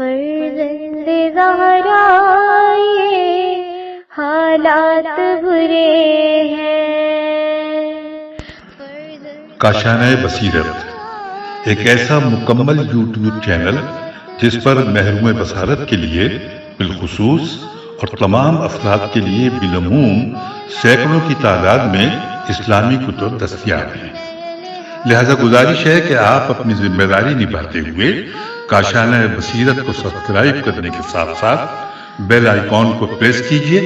فرزند زہرا یہ حالات برے ہیں۔ کاشانۂ بصیرت ایک ایسا مکمل یوٹیوب چینل جس پر محروم بصارت کے لیے بالخصوص اور تمام افراد کے لیے بالعموم سینکڑوں کی تعداد میں اسلامی کتب دستیاب ہیں۔ لہذا گزارش ہے کہ آپ اپنی ذمہ داری نبھاتے ہوئے کاشانۂ بصیرت کو سبسکرائب کرنے کے ساتھ ساتھ بیل آئیکن کو پریس کیجیے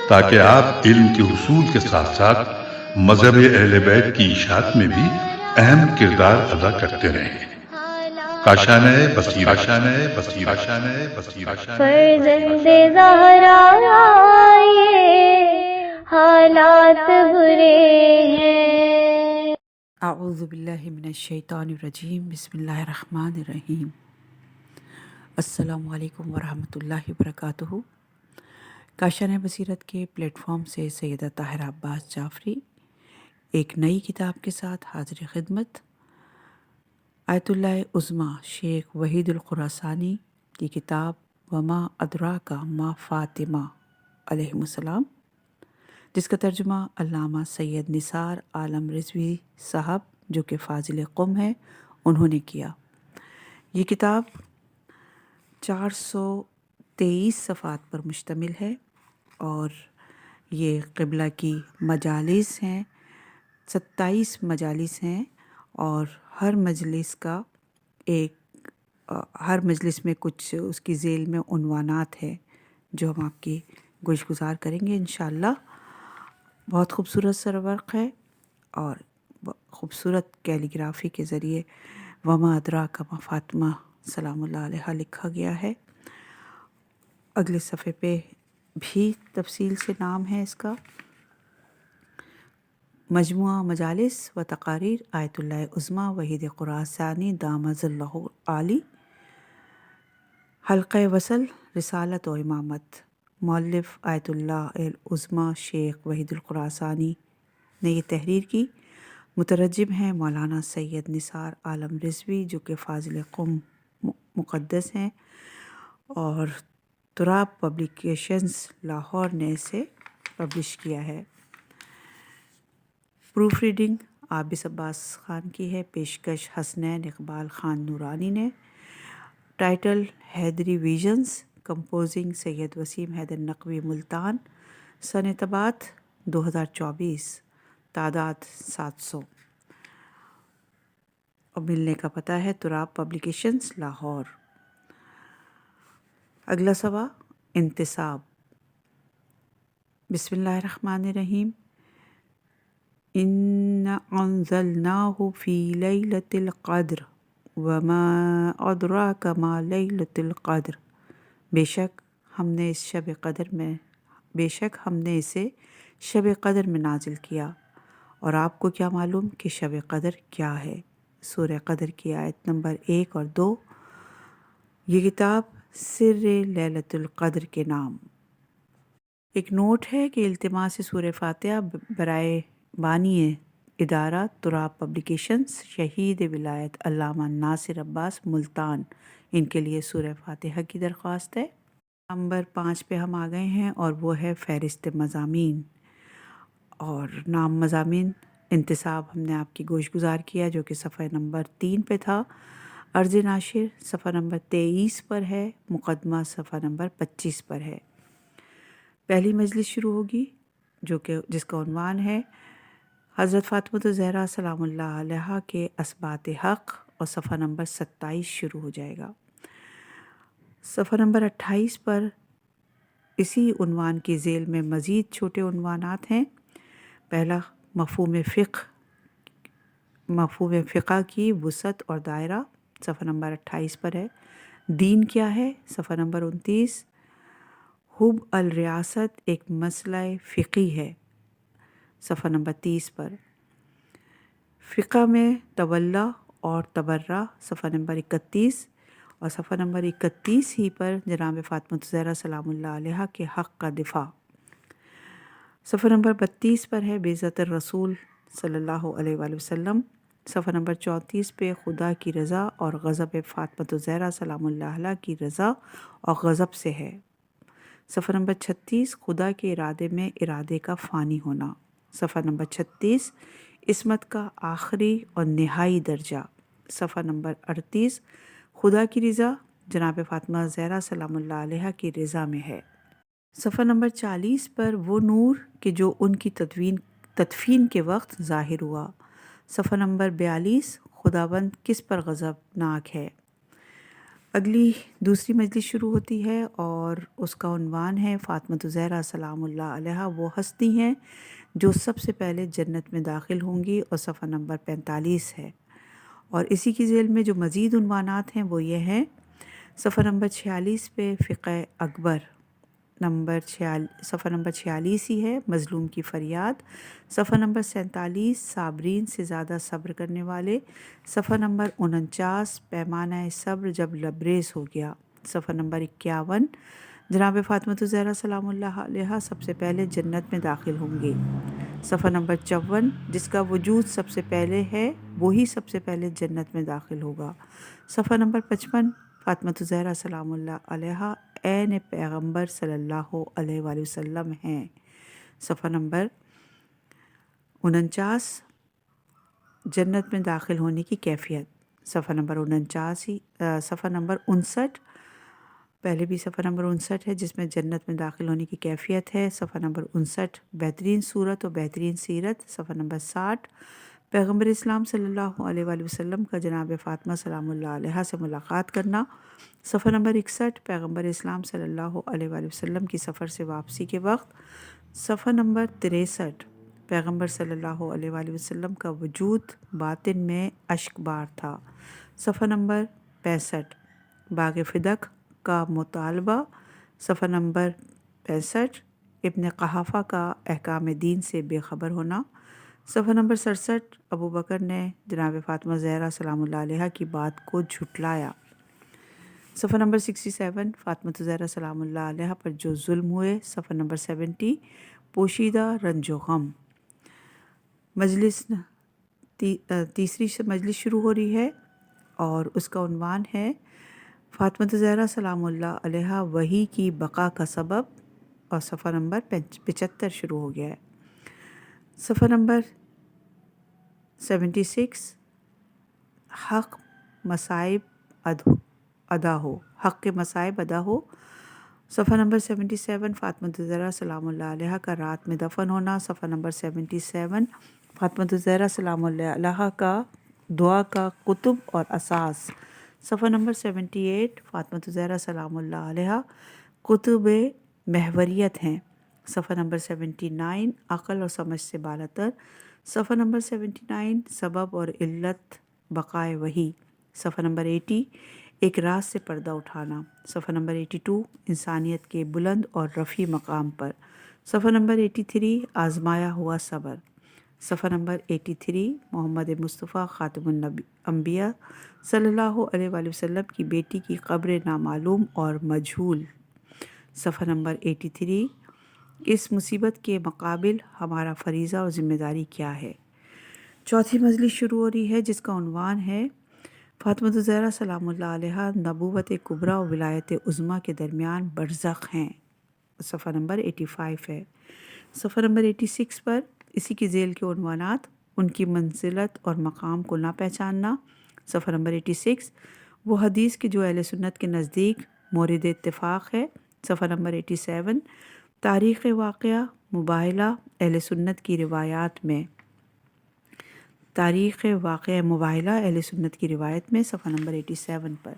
تاکہ آپ علم کے حصول کے ساتھ ساتھ مذہب اہل بیت کی اشاعت میں بھی اہم کردار ادا کرتے رہیں۔ کاشانۂ بصیرت، کاشانۂ بصیرت، کاشانۂ بصیرت۔ فرزند زہرا یہ حالات برے ہیں۔ اعوذ باللہ من الشیطان الرجیم، بسم اللہ الرحمن الرحیم۔ السلام علیکم ورحمۃ اللہ وبرکاتہ۔ کاشانۂ بصیرت کے پلیٹ فارم سے سیدہ طاہرہ عباس جعفری ایک نئی کتاب کے ساتھ حاضر خدمت۔ آیت اللہ عظمیٰ شیخ وحید الخراسانی کی کتاب وما ادراک ما فاطمہ علیہ السلام، جس کا ترجمہ علامہ سید نثار عالم رضوی صاحب جو کہ فاضل قم ہیں انہوں نے کیا۔ یہ کتاب 423 صفحات پر مشتمل ہے اور یہ قبلہ کی مجالس ہیں، 27 مجالس ہیں اور ہر مجلس میں کچھ اس کی ذیل میں عنوانات ہیں جو ہم آپ کی گوش گزار کریں گے انشاءاللہ۔ بہت خوبصورت سرورق ہے اور خوبصورت کیلیگرافی کے ذریعے وما ادراک ما فاطمہ سلام اللہ علیہ لکھا گیا ہے۔ اگلے صفحے پہ بھی تفصیل سے نام ہے اس کا، مجموعہ مجالس و تقاریر آیت اللہ عظمیٰ وحید خراسانی دامت اللہ عالی، حلقہ وصل رسالت و امامت، مؤلف آیت اللہ عظمیٰ شیخ وحید الخراسانی نے یہ تحریر کی۔ مترجم ہیں مولانا سید نثار عالم رضوی جو کہ فاضل قم مقدس ہیں، اور تراب پبلیکیشنز لاہور نے اسے پبلش کیا ہے۔ پروف ریڈنگ عابس عباس خان کی ہے، پیشکش حسنین اقبال خان نورانی نے۔ ٹائٹل حیدری ویژنز، کمپوزنگ سید وسیم حیدر نقوی ملتان، سنہ طباعت 2024، تعداد 700، اور ملنے کا پتہ ہے تراب پبلیکیشنز لاہور۔ اگلا سوا انتصاب۔ بسم اللہ الرحمن الرحیم۔ اِنَّا أَنزَلْنَاهُ فِي لَيْلَةِ الْقَدْرِ وَمَا أَدْرَاكَ مَا لَيْلَةُ الْقَدْرِ، بے شک ہم نے اسے شب قدر میں نازل کیا، اور آپ کو کیا معلوم کہ شب قدر کیا ہے۔ سورہ قدر کی آیت نمبر 1 اور 2۔ یہ کتاب سر لیلۃ القدر کے نام۔ ایک نوٹ ہے کہ التماس سورہ فاتحہ برائے بانی ادارہ تراب پبلیکیشنز شہید ولایت علامہ ناصر عباس ملتان، ان کے لیے سورہ فاتحہ کی درخواست ہے۔ نمبر 5 پہ ہم آ گئے ہیں اور وہ ہے فہرست مضامین، اور نام مضامین انتصاب ہم نے آپ کی گوش گزار کیا جو کہ صفحہ نمبر 3 پہ تھا۔ عرض ناشر صفحہ نمبر 23 پر ہے، مقدمہ صفحہ نمبر 25 پر ہے۔ پہلی مجلس شروع ہوگی جس کا عنوان ہے حضرت فاطمہ الزہرا سلام اللہ علیہا کے اثبات حق، اور صفحہ نمبر 27 شروع ہو جائے گا۔ صفحہ نمبر 28 پر اسی عنوان کی ذیل میں مزید چھوٹے عنوانات ہیں۔ پہلا مفہوم فقہ کی وسعت اور دائرہ، صفحہ نمبر 28 پر ہے۔ دین کیا ہے، صفحہ نمبر 29۔ حب الریاست ایک مسئلہ فقہی ہے، صفحہ نمبر 30 پر۔ فقہ میں تولا اور تبرہ، صفحہ نمبر 31، اور صفحہ نمبر 31 ہی پر جناب فاطمہ الزہرا سلام اللہ علیہا کے حق کا دفاع۔ صفحہ نمبر 32 پر ہے بعزت الرسول صلی اللہ علیہ وآلہ وسلم، صفحہ نمبر 34 پہ خدا کی رضا اور غضب فاطمۃ الزہرا سلام اللہ علیہ کی رضا اور غضب سے ہے۔ صفحہ نمبر 36 خدا کے ارادے میں ارادے کا فانی ہونا۔ صفحہ نمبر 36 عصمت کا آخری اور نہائی درجہ۔ صفحہ نمبر 38 خدا کی رضا جناب فاطمہ زہرا سلام اللہ علیہ کی رضا میں ہے۔ صفحہ نمبر 40 پر وہ نور کہ جو ان کی تدفین کے وقت ظاہر ہوا۔ صفحہ نمبر 42 خداوند کس پر غضبناک ہے۔ اگلی دوسری مجلس شروع ہوتی ہے اور اس کا عنوان ہے فاطمۃ الزہرا سلام اللہ علیہ وہ ہستی ہیں جو سب سے پہلے جنت میں داخل ہوں گی، اور صفحہ نمبر 45 ہے۔ اور اسی کی ذیل میں جو مزید عنوانات ہیں وہ یہ ہیں۔ صفحہ نمبر 46 پہ فقہ اکبر، صفحہ نمبر 46 ہی ہے مظلوم کی فریاد، صفحہ نمبر 47 صابرین سے زیادہ صبر کرنے والے، صفحہ نمبر 49 پیمانہ صبر جب لبریز ہو گیا، صفحہ نمبر 51 جناب فاطمۃ الزہرا سلام اللہ علیہ سب سے پہلے جنت میں داخل ہوں گے، صفحہ نمبر 54 جس کا وجود سب سے پہلے ہے وہی سب سے پہلے جنت میں داخل ہوگا، صفحہ نمبر 55 فاطمۃ الزہرا سلام اللہ علیہ عین پیغمبر صلی اللہ علیہ وآلہ وسلم ہیں، صفحہ نمبر 49 جنت میں داخل ہونے کی کیفیت، صفحہ نمبر 59 پہلے بھی صفحہ نمبر 59 ہے جس میں جنت میں داخل ہونے کی کیفیت ہے، صفحہ نمبر 59 بہترین صورت اور بہترین سیرت، صفحہ نمبر 60 پیغمبر اسلام صلی اللہ علیہ وآلہ وسلم کا جناب فاطمہ سلام اللہ علیہ سے ملاقات کرنا، صفحہ نمبر 61 پیغمبر اسلام صلی اللہ علیہ وآلہ وسلم کی سفر سے واپسی کے وقت، صفحہ نمبر 63 پیغمبر صلی اللہ علیہ وآلہ وسلم کا وجود باطن میں اشک بار تھا، صفحہ نمبر 65 باغ فدق کا مطالبہ، صفحہ نمبر 65 ابن قحافہ کا احکام دین سے بے خبر ہونا، صفحہ نمبر 67 ابو بکر نے جناب فاطمہ زہرا سلام اللہ علیہ کی بات کو جھٹلایا، صفحہ نمبر 67 فاطمہ زہرا سلام اللہ علیہ پر جو ظلم ہوئے، صفحہ نمبر 70 پوشیدہ رنج و غم۔ تیسری مجلس شروع ہو رہی ہے اور اس کا عنوان ہے فاطمہ زہرا سلام اللہ علیہ وحی کی بقا کا سبب، اور صفحہ نمبر 75 شروع ہو گیا ہے۔ صفحہ نمبر 76 حق مصائب ادا ہو، حق کے مصائب ادا ہو، صفحہ نمبر 77 فاطمہ الزہرا سلام اللہ علیہ کا رات میں دفن ہونا، صفحہ نمبر 77 فاطمہ الزہرا سلام اللہ علیہ کا دعا کا قطب اور اساس، صفحہ نمبر 78 فاطمہ الزہرا سلام اللہ علیہ قطب محوریت ہیں، صفحہ نمبر 79 عقل اور سمجھ سے بالاتر، صفحہ نمبر 79 سبب اور علت بقائے وحی، صفحہ نمبر 80 ایک راز سے پردہ اٹھانا، صفحہ نمبر 82 انسانیت کے بلند اور رفیع مقام پر، صفحہ نمبر 83 آزمایا ہوا صبر، صفحہ نمبر 83 محمد مصطفیٰ خاتم الانبیاء صلی اللہ علیہ وآلہ وسلم کی بیٹی کی قبر نامعلوم اور مجہول، صفحہ نمبر 83 اس مصیبت کے مقابل ہمارا فریضہ اور ذمہ داری کیا ہے۔ چوتھی مجلس شروع ہو رہی ہے جس کا عنوان ہے فاطمہ الزہرا سلام اللہ علیہ نبوت کبریٰ اور ولایت عظمیٰ کے درمیان برزخ ہیں، صفحہ نمبر 85 ہے۔ صفحہ نمبر 86 پر اسی کی ذیل کے عنوانات ان کی منزلت اور مقام کو نہ پہچاننا، صفحہ نمبر 86 وہ حدیث کی جو اہل سنت کے نزدیک مورد اتفاق ہے، صفحہ نمبر 87 تاریخ واقعہ مباہلہ اہل سنت کی روایات میں، تاریخ واقعہ مباہلہ اہل سنت کی روایت میں، صفحہ نمبر 87 پر،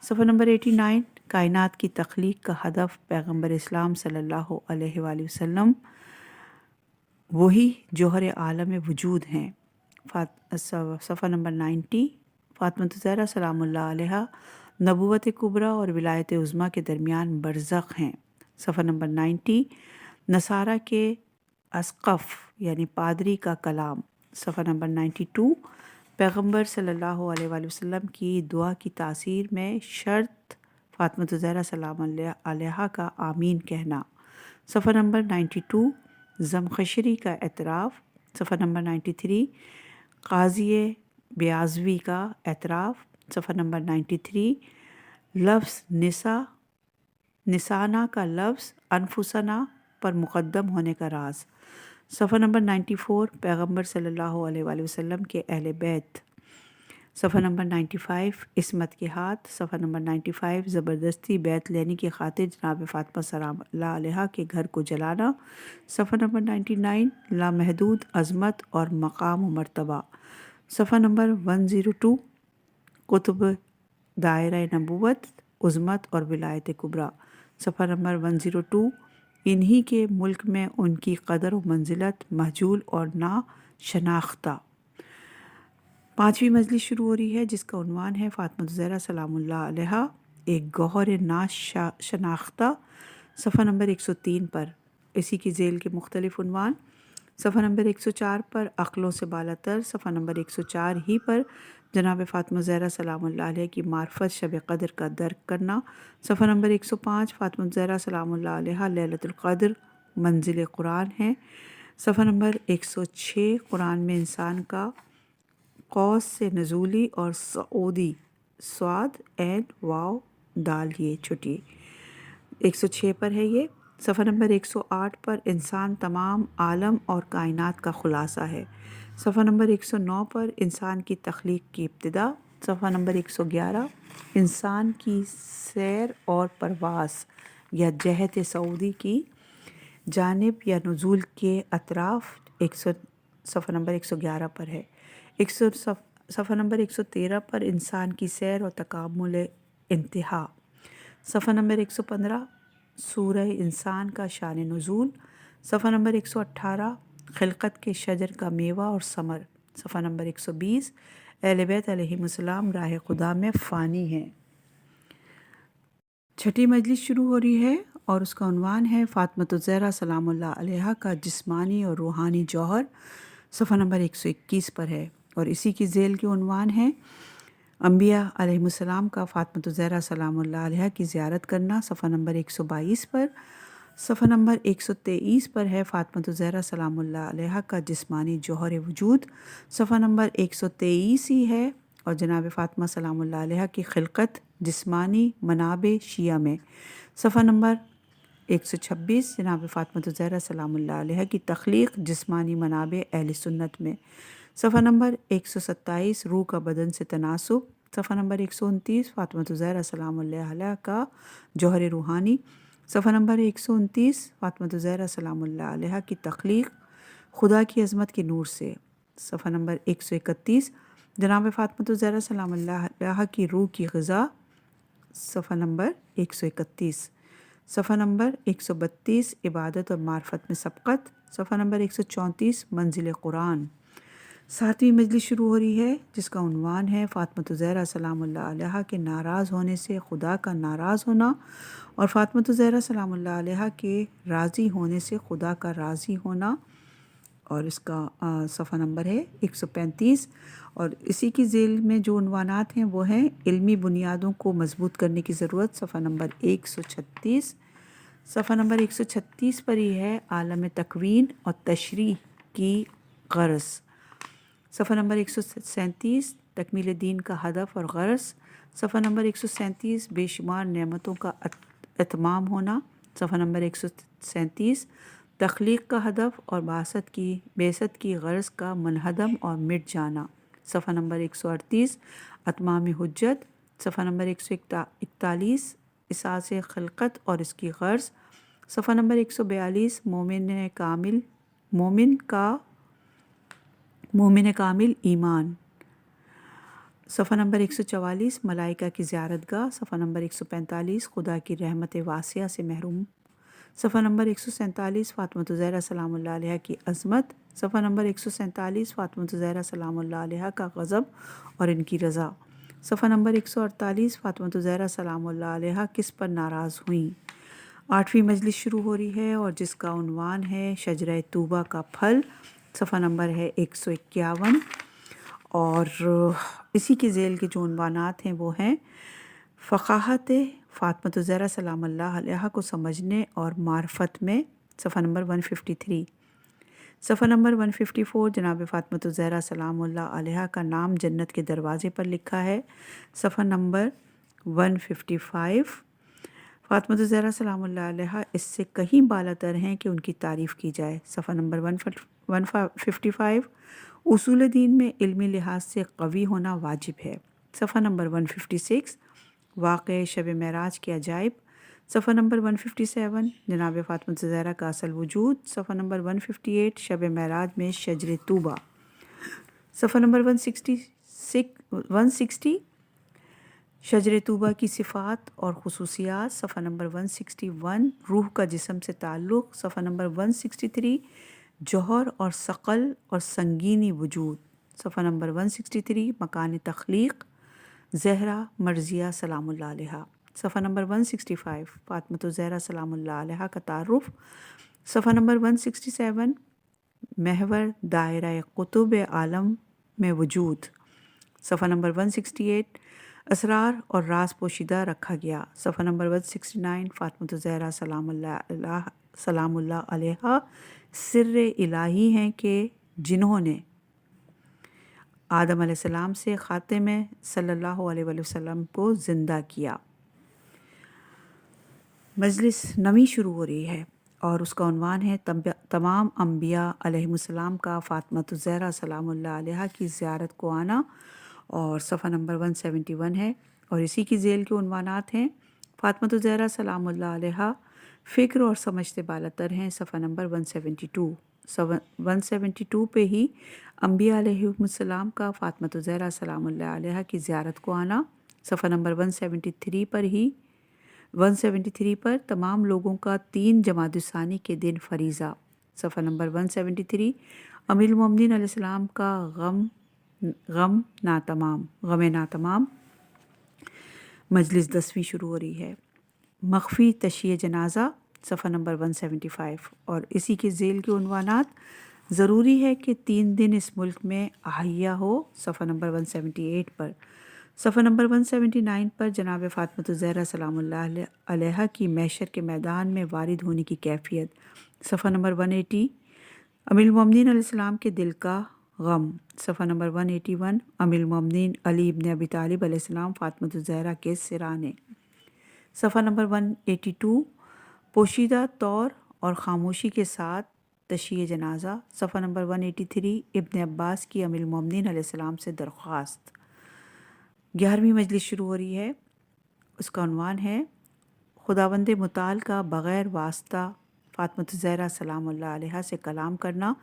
صفحہ نمبر 89 کائنات کی تخلیق کا ہدف پیغمبر اسلام صلی اللہ علیہ وآلہ وسلم وہی جوہر عالم وجود ہیں، صفحہ نمبر 90 فاطمہ الزہرا سلام اللہ علیہ نبوت کبریٰ اور ولایت عظمیٰ کے درمیان برزخ ہیں، صفحہ نمبر 90 نصارہ کے اسقف یعنی پادری کا کلام، صفحہ نمبر 92 پیغمبر صلی اللہ علیہ وآلہ وسلم کی دعا کی تاثیر میں شرط فاطمہ الزہرا سلام اللہ علیہ کا آمین کہنا، صفحہ نمبر 92 زمخشری کا اعتراف، صفحہ نمبر 93 قاضی بیازوی کا اعتراف، صفحہ نمبر 93، لفظ نسانا کا لفظ انفسنا پر مقدم ہونے کا راز، صفحہ نمبر 94، پیغمبر صلی اللہ علیہ وآلہ وسلم کے اہل بیت، صفحہ نمبر 95، عصمت کے ہاتھ، صفحہ نمبر 95، زبردستی بیت لینے کی خاطر جناب فاطمہ سلام اللہ علیہا کے گھر کو جلانا، صفحہ نمبر 99، لامحدود عظمت اور مقام و مرتبہ، صفحہ نمبر 102، قطب دائرہ نبوت، عظمت اور ولایت کبریٰ، صفحہ نمبر 102، انہی کے ملک میں ان کی قدر و منزلت مہجول اور نا شناختہ۔ پانچویں مجلس شروع ہو رہی ہے جس کا عنوان ہے فاطمہ الزہرا سلام اللہ علیہا ایک گوہر نا شناختہ، صفحہ نمبر 103 پر۔ اسی کی ذیل کے مختلف عنوان، صفحہ نمبر 104 پر عقلوں سے بالاتر، صفحہ نمبر 104 ہی پر جناب فاطمہ الزہرا سلام اللہ علیہ کی معرفت شب قدر کا درک کرنا، صفحہ نمبر 105 فاطمہ الزہرا سلام اللہ علیہ لیلۃ القدر منزل قرآن ہے، صفحہ نمبر 106 قرآن میں انسان کا قوس سے نزولی اور صعودی، صاد عین واو دال یہ چھٹی 106 پر ہے یہ، صفحہ نمبر 108 پر انسان تمام عالم اور کائنات کا خلاصہ ہے، صفحہ نمبر 109 پر انسان کی تخلیق کی ابتدا، صفحہ نمبر 111 انسان کی سیر اور پرواز یا جہت صعودی کی جانب یا نزول کے اطراف، صفحہ نمبر 111 پر ہے، صفحہ نمبر 113 پر انسان کی سیر اور تکامل انتہا، صفحہ نمبر 115 سورہ انسان کا شان نزول، صفحہ نمبر 118 خلقت کے شجر کا میوہ اور ثمر، صفحہ نمبر 120 اہل بیت علیہم السلام راہ خدا میں فانی ہیں۔ چھٹی مجلس شروع ہو رہی ہے اور اس کا عنوان ہے فاطمہ الزہرا سلام اللہ علیہا کا جسمانی اور روحانی جوہر، صفحہ نمبر 121 پر ہے، اور اسی کی ذیل کے عنوان ہے انبیاء علیہم السلام کا فاطمہ الزہرا سلام اللہ علیہا کی زیارت کرنا، صفحہ نمبر 122 پر، صفحہ نمبر 123 پر ہے فاطمہ الزہرا سلام اللہ علیہا کا جسمانی جوہر وجود، صفحہ نمبر 123 ہی ہے، اور جناب فاطمہ سلام اللہ علیہا کی خلقت جسمانی منابع شیعہ میں، صفحہ نمبر 126 جناب فاطمہ الزہرا سلام اللہ علیہا کی تخلیق جسمانی منابع اہل سنت میں، صفحہ نمبر 127 روح کا بدن سے تناسب، صفحہ نمبر 129 فاطمہ الزہرا سلام اللہ علیہا کا جوہر روحانی، صفحہ نمبر 129 فاطمہ الزہرا سلام اللہ علیہا کی تخلیق خدا کی عظمت کے نور سے، صفحہ نمبر 131 جناب فاطمہ الزہرا سلام اللہ علیہا کی روح کی غذا، صفحہ نمبر 131، صفحہ نمبر 132 عبادت اور معرفت میں سبقت، صفحہ نمبر 134 منزل قرآن۔ ساتویں مجلس شروع ہو رہی ہے جس کا عنوان ہے فاطمہ الزہرا سلام اللہ علیہا کے ناراض ہونے سے خدا کا ناراض ہونا، اور فاطمہ الزہرا سلام اللہ علیہا کے راضی ہونے سے خدا کا راضی ہونا، اور اس کا صفحہ نمبر ہے 135، اور اسی کی ذیل میں جو عنوانات ہیں وہ ہیں علمی بنیادوں کو مضبوط کرنے کی ضرورت، صفحہ نمبر 136، صفحہ نمبر 136 پر ہی ہے عالم تکوین اور تشریح کی غرض، صفحہ نمبر 137 تکمیل دین کا ہدف اور غرض، صفحہ نمبر 137 بے شمار نعمتوں کا اتمام ہونا، صفحہ نمبر 137 تخلیق کا ہدف اور بعثت کی غرض کا منہدم اور مٹ جانا، صفحہ نمبر 138 اتمام حجت، صفحہ نمبر 141 اساس خلقت اور اس کی غرض، صفحہ نمبر 142 مومن کامل ایمان، صفحہ نمبر 144 ملائکہ کی زیارت گاہ، صفحہ نمبر 145 خدا کی رحمت واسعہ سے محروم، صفحہ نمبر 147 فاطمہ الزہرا سلام اللہ علیہا کی عظمت، صفحہ نمبر 147 فاطمہ الزہرا سلام اللہ علیہا کا غضب اور ان کی رضا، صفحہ نمبر 148 فاطمہ الزہرا سلام اللہ علیہا کس پر ناراض ہوئیں۔ آٹھویں مجلس شروع ہو رہی ہے اور جس کا عنوان ہے شجرہ طوبہ کا پھل، صفحہ نمبر ہے 151، اور اسی کے ذیل کے جو عنوانات ہیں وہ ہیں فقاہت فاطمہ الزہرا سلام اللہ علیہا کو سمجھنے اور معرفت میں، صفحہ نمبر 153، صفحہ نمبر 154 جناب فاطمۃ الزہرا سلام اللہ علیہا کا نام جنت کے دروازے پر لکھا ہے۔ صفحہ نمبر 155 فاطمۃ الزہرا سلام اللہ علیہا اس سے کہیں بالا تر ہیں کہ ان کی تعریف کی جائے۔ صفحہ نمبر 155 اصول دین میں علمی لحاظ سے قوی ہونا واجب ہے۔ صفحہ نمبر 156 واقع شب معراج کے عجائب۔ صفحہ نمبر 157 جناب فاطمۃ الزہرا کا اصل وجود۔ صفحہ نمبر 158 شب معراج میں شجر طوبہ۔ صفحہ نمبر 160 شجر طوبہ کی صفات اور خصوصیات۔ صفحہ نمبر 161 روح کا جسم سے تعلق۔ صفحہ نمبر 163 جوہر اور ثقل اور سنگینی وجود۔ صفحہ نمبر 163 مکان تخلیق زہرا مرضیہ سلام اللہ علیہا۔ صفحہ نمبر 165 فاطمۃ الزہرا سلام اللہ علیہا کا تعارف۔ صفحہ نمبر 167 محور دائرہ قطب عالم میں وجود۔ صفحہ نمبر 168 اسرار اور راز پوشیدہ رکھا گیا۔ صفحہ نمبر 169 فاطمۃ الزہرا سلام اللہ علیہا سر الہی ہیں کہ جنہوں نے آدم علیہ السلام سے خاتم صلی اللہ علیہ وآلہ وسلم کو زندہ کیا۔ مجلس نویں شروع ہو رہی ہے اور اس کا عنوان ہے تمام انبیاء علیہم السلام کا فاطمۃ الزہرا سلام اللہ علیہا کی زیارت کو آنا، اور صفحہ نمبر 171 ہے، اور اسی کی ذیل کے عنوانات ہیں فاطمۃ الزہرا سلام اللہ علیہا فکر اور سمجھ سے بالاتر ہیں۔ صفحہ نمبر 172 پہ ہی انبیاء علیہم السلام کا فاطمۃ الزہرا سلام اللہ علیہا کی زیارت کو آنا۔ صفحہ نمبر 173 پر تمام لوگوں کا 3 جمادی الثانی کے دن فریضہ۔ صفحہ نمبر 173 امیر المومنین علیہ السلام کا غم ناتمام۔ مجلس 10ویں شروع ہو رہی ہے۔ مخفی تشییع جنازہ۔ صفحہ نمبر 175 اور اسی کے ذیل کے عنوانات ضروری ہے کہ 3 دن اس ملک میں احیا ہو۔ صفحہ نمبر 178 پر۔ صفحہ نمبر 179 پر جناب فاطمۃ الزہرا سلام اللہ علیہا کی محشر کے میدان میں وارد ہونے کی کیفیت۔ صفحہ نمبر 180 امیر المومنین علیہ السلام کے دل کا غم۔ صفحہ نمبر 181 امیر المومنین علی ابن ابی طالب علیہ السلام فاطمۃ الزہرا کے سرانے۔ صفحہ نمبر 182 پوشیدہ طور اور خاموشی کے ساتھ تشییع جنازہ۔ صفحہ نمبر 183 ابن عباس کی امیر المومنین علیہ السلام سے درخواست۔ 11ویں مجلس شروع ہو رہی ہے، اس کا عنوان ہے خداوند متعال کا بغیر واسطہ فاطمۃ الزہرا سلام اللہ علیہا سے کلام کرنا۔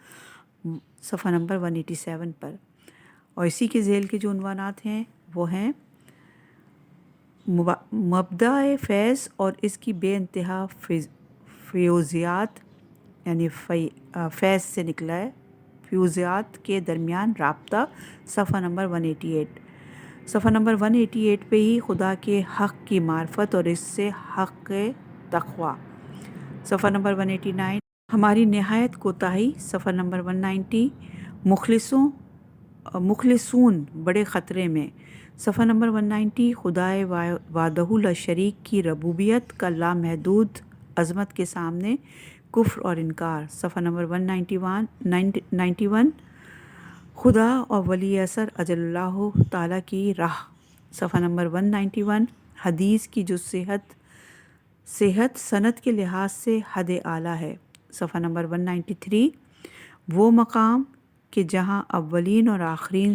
صفحہ نمبر 187 پر، اور اسی کے ذیل کے جو عنوانات ہیں وہ ہیں مبدأ فیض اور اس کی بے انتہا فیوزیات، یعنی فیض سے نکلا ہے، فیوزیات کے درمیان رابطہ۔ صفحہ نمبر 188 صفحہ نمبر 188 پہ ہی خدا کے حق کی معرفت اور اس سے حق تقوی۔ صفحہ نمبر 189 ہماری نہایت کوتاہی۔ صفحہ نمبر 190 مخلصون بڑے خطرے میں۔ صفحہ نمبر 190 خدائے وحدہ لا شریک کی ربوبیت کا لامحدود عظمت کے سامنے کفر اور انکار۔ صفحہ نمبر 191 خدا اور ولی اثر اجل اللہ تعالیٰ کی راہ۔ صفحہ نمبر 191 حدیث کی جو صحت سند کے لحاظ سے حد اعلیٰ ہے۔ صفحہ نمبر 193 وہ مقام کہ جہاں اولین اور آخرین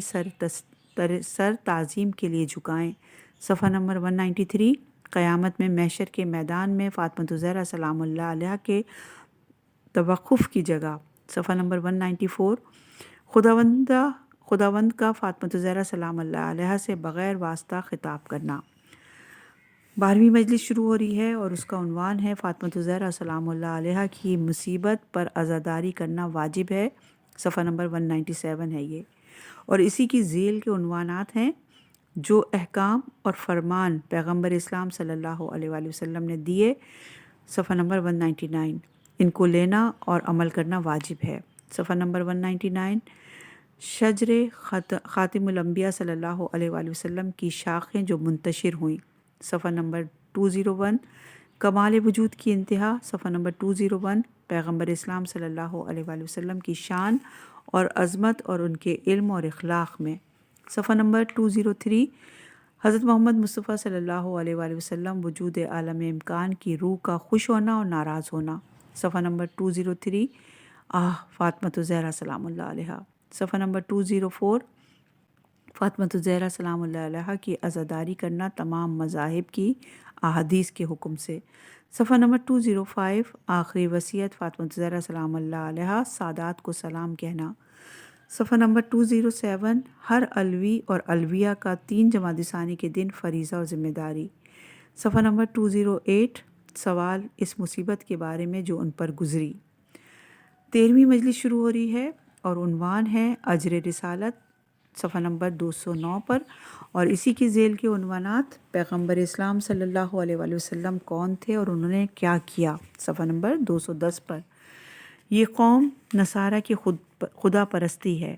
سر تعظیم کے لیے جھکائیں۔ صفحہ نمبر 193 قیامت میں محشر کے میدان میں فاطمۃ الزہرا سلام اللہ علیہا کے توقف کی جگہ۔ صفحہ نمبر 194 خداوند کا فاطمۃ الزہرا سلام اللہ علیہا سے بغیر واسطہ خطاب کرنا۔ 12ویں مجلس شروع ہو رہی ہے اور اس کا عنوان ہے فاطمۃ الزہرا سلام اللہ علیہا کی مصیبت پر عزاداری کرنا واجب ہے۔ صفحہ نمبر 197 ہے یہ، اور اسی کی ذیل کے عنوانات ہیں جو احکام اور فرمان پیغمبر اسلام صلی اللہ علیہ وآلہ وسلم نے دیے۔ صفحہ نمبر 199 ان کو لینا اور عمل کرنا واجب ہے۔ صفحہ نمبر 199 شجر خاتم الانبیاء صلی اللہ علیہ وآلہ وسلم کی شاخیں جو منتشر ہوئیں۔ صفحہ نمبر 201 کمال وجود کی انتہا۔ صفحہ نمبر 201 پیغمبر اسلام صلی اللہ علیہ وآلہ وسلم کی شان اور عظمت اور ان کے علم اور اخلاق میں۔ صفحہ نمبر 203 حضرت محمد مصطفیٰ صلی اللہ علیہ وآلہ وسلم وجود عالم امکان کی روح کا خوش ہونا اور ناراض ہونا۔ صفحہ نمبر 203 فاطمہ الزہرا سلام اللہ علیہا۔ صفحہ نمبر 204 فاطمہ الزہرا سلام اللہ علیہا کی عزاداری کرنا تمام مذاہب کی احادیث کے حکم سے۔ صفحہ نمبر 205 آخری وصیت فاطمہ الزہرا سلام اللہ علیہا سادات کو سلام کہنا۔ صفحہ نمبر 207 ہر علوی اور علویہ کا 3 جمادی ثانی کے دن فریضہ اور ذمہ داری۔ صفحہ نمبر 208 سوال اس مصیبت کے بارے میں جو ان پر گزری۔ 13ویں مجلس شروع ہو رہی ہے اور عنوان ہے اجر رسالت، صفحہ نمبر 209 پر، اور اسی کی ذیل کے عنوانات پیغمبر اسلام صلی اللہ علیہ وآلہ وسلم کون تھے اور انہوں نے کیا کیا، صفحہ نمبر 210 پر۔ یہ قوم نصارہ کی خدا پرستی ہے،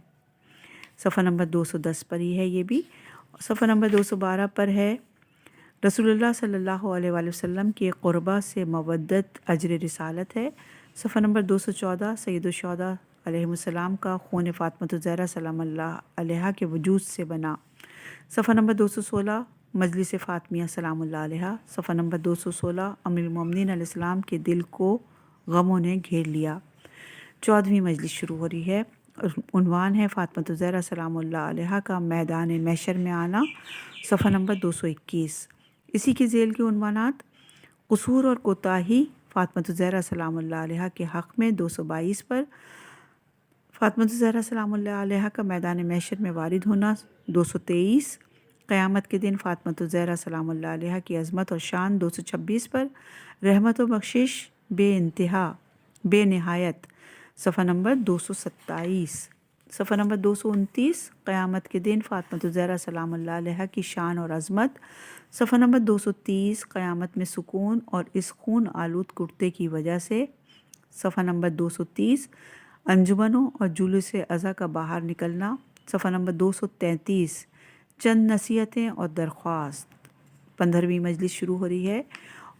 صفحہ نمبر 210 پر ہی ہے یہ بھی۔ صفحہ نمبر 212 پر ہے رسول اللہ صلی اللہ علیہ وآلہ وسلم کے قربہ سے مودت اجر رسالت ہے، صفحہ نمبر 214 سید الشہداء علیہ السلام کا خون فاطمہ الزہرا سلام اللہ علیہا کے وجود سے بنا، صفحہ نمبر 216 مجلس فاطمیہ سلام اللہ علیہا، صفحہ نمبر 216 امیر المومنین علیہ السلام کے دل کو غموں نے گھیر لیا۔ 14ویں مجلس شروع ہو رہی ہے، عنوان ہے فاطمہ الزہرا سلام اللہ علیہا کا میدان محشر میں آنا، صفحہ نمبر 221۔ اسی کے ذیل کے عنوانات قصور اور کوتاہی فاطمہ الزہرا سلام اللہ علیہا کے حق میں 222 پر، فاطمہ الزہرا سلام اللہ علیہا کا میدان محشر میں وارد ہونا 223، قیامت کے دن فاطمہ الزہرا سلام اللہ علیہا کی عظمت اور شان 226 پر، رحمت و بخشش بے انتہا بے نہایت، صفحہ نمبر 227۔ صفحہ نمبر 229 قیامت کے دن فاطمہ الزہرا سلام اللہ علیہا کی شان اور عظمت، صفحہ نمبر 230 قیامت میں سکون اور اس خون آلود کرتے کی وجہ سے، صفحہ نمبر 230 انجمنوں اور جلوس عزا کا باہر نکلنا، صفحہ نمبر 233 چند نصیحتیں اور درخواست۔ 15ویں مجلس شروع ہو رہی ہے